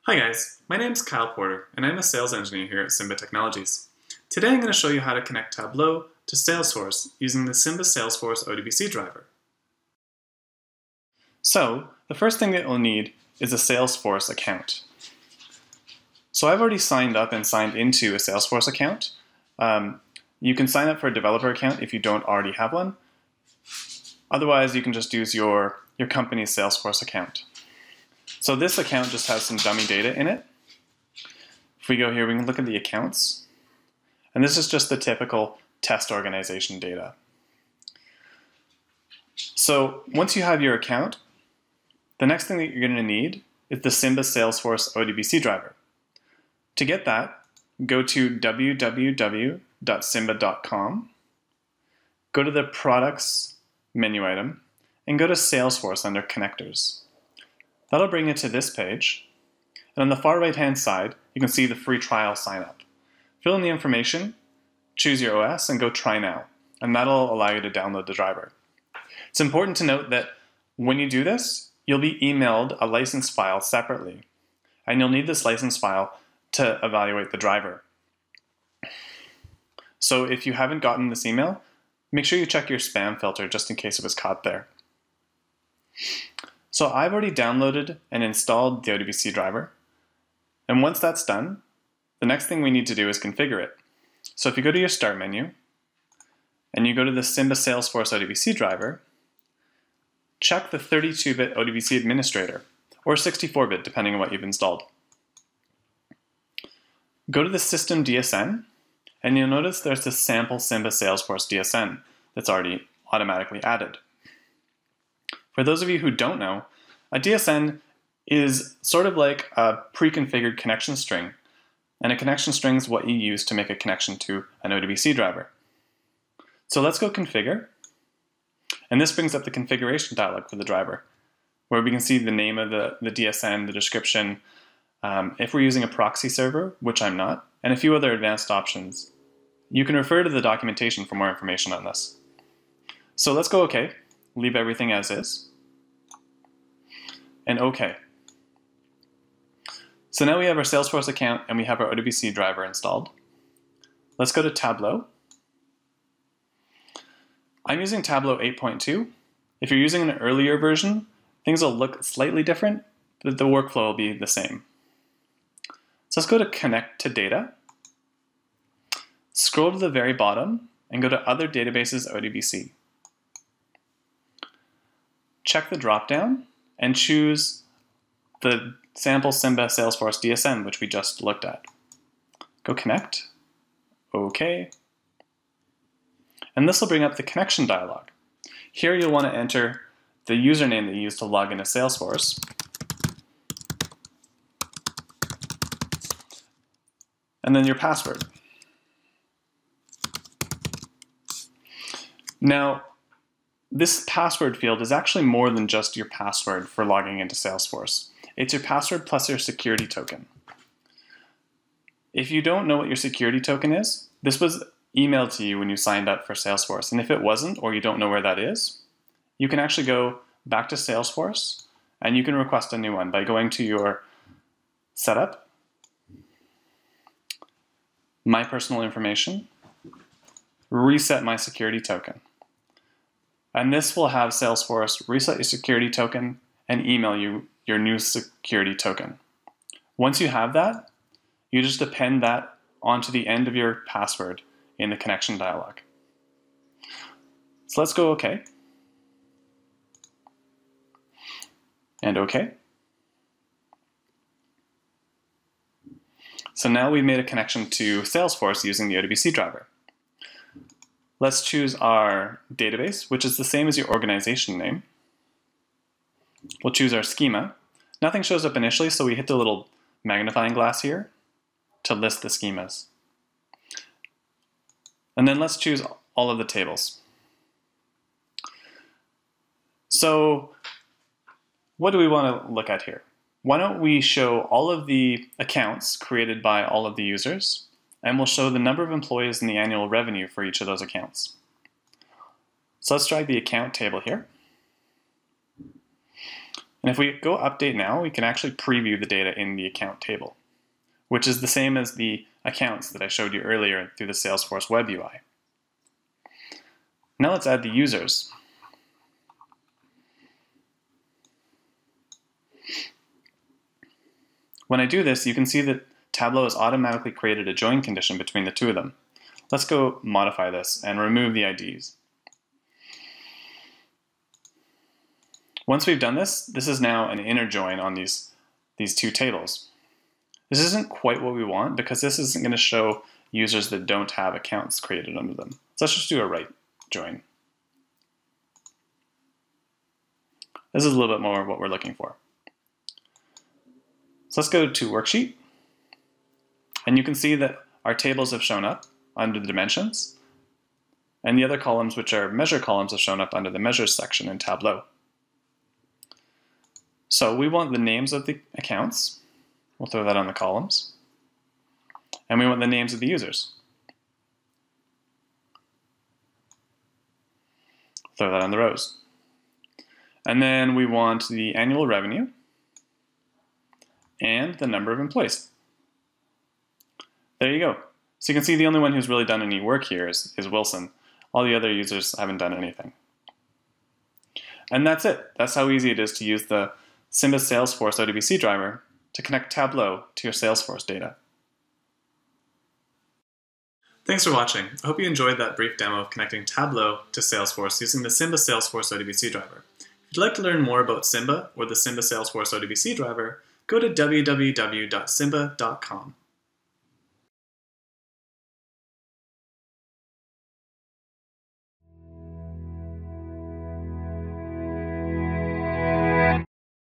Hi guys, my name is Kyle Porter and I'm a sales engineer here at Simba Technologies. Today I'm going to show you how to connect Tableau to Salesforce using the Simba Salesforce ODBC driver. So, the first thing that you'll need is a Salesforce account. So I've already signed up and signed into a Salesforce account. You can sign up for a developer account if you don't already have one. Otherwise, you can just use your company's Salesforce account. So this account just has some dummy data in it. If we go here, we can look at the accounts. And this is just the typical test organization data. So once you have your account, the next thing that you're going to need is the Simba Salesforce ODBC driver. To get that, go to www.simba.com, go to the Products menu item, and go to Salesforce under Connectors. That'll bring you to this page, and on the far right-hand side, you can see the free trial sign-up. Fill in the information, choose your OS, and go try now, and that'll allow you to download the driver. It's important to note that when you do this, you'll be emailed a license file separately, and you'll need this license file to evaluate the driver. So if you haven't gotten this email, make sure you check your spam filter just in case it was caught there. So I've already downloaded and installed the ODBC driver. And once that's done, the next thing we need to do is configure it. So if you go to your Start menu, and you go to the Simba Salesforce ODBC driver, check the 32-bit ODBC administrator, or 64-bit depending on what you've installed. Go to the System DSN, and you'll notice there's this sample Simba Salesforce DSN that's already automatically added. For those of you who don't know, a DSN is sort of like a pre-configured connection string, and a connection string is what you use to make a connection to an ODBC driver. So let's go configure, and this brings up the configuration dialog for the driver, where we can see the name of the DSN, the description, if we're using a proxy server, which I'm not, and a few other advanced options. You can refer to the documentation for more information on this. So let's go OK, leave everything as is, and OK. So now we have our Salesforce account and we have our ODBC driver installed. Let's go to Tableau. I'm using Tableau 8.2. If you're using an earlier version, things will look slightly different, but the workflow will be the same. So let's go to Connect to Data. Scroll to the very bottom and go to Other Databases ODBC. Check the drop-down and choose the sample Simba Salesforce DSN, which we just looked at. Go Connect. OK. And this will bring up the connection dialog. Here you'll want to enter the username that you use to log into Salesforce. And then your password. Now, this password field is actually more than just your password for logging into Salesforce. It's your password plus your security token. If you don't know what your security token is, this was emailed to you when you signed up for Salesforce. And if it wasn't, or you don't know where that is, you can actually go back to Salesforce and you can request a new one by going to your Setup, My Personal Information, Reset My Security Token. And this will have Salesforce reset your security token and email you your new security token. Once you have that, you just append that onto the end of your password in the connection dialog. So let's go OK. And OK. So now we've made a connection to Salesforce using the ODBC driver. Let's choose our database, which is the same as your organization name. We'll choose our schema. Nothing shows up initially, so we hit the little magnifying glass here to list the schemas. And then let's choose all of the tables. So what do we want to look at here? Why don't we show all of the accounts created by all of the users, and we'll show the number of employees and the annual revenue for each of those accounts. So let's drag the account table here. And if we go update now, we can actually preview the data in the account table, which is the same as the accounts that I showed you earlier through the Salesforce web UI. Now let's add the users. When I do this, you can see that Tableau has automatically created a join condition between the two of them. Let's go modify this and remove the IDs. Once we've done this, this is now an inner join on these two tables. This isn't quite what we want because this isn't going to show users that don't have accounts created under them. So let's just do a right join. This is a little bit more what we're looking for. So let's go to Worksheet. And you can see that our tables have shown up under the dimensions. And the other columns, which are measure columns, have shown up under the measures section in Tableau. So we want the names of the accounts. We'll throw that on the columns. And we want the names of the users. Throw that on the rows. And then we want the annual revenue and the number of employees. There you go. So you can see the only one who's really done any work here is Wilson. All the other users haven't done anything. And that's it. That's how easy it is to use the Simba Salesforce ODBC driver to connect Tableau to your Salesforce data. Thanks for watching. I hope you enjoyed that brief demo of connecting Tableau to Salesforce using the Simba Salesforce ODBC driver. If you'd like to learn more about Simba or the Simba Salesforce ODBC driver, go to www.simba.com.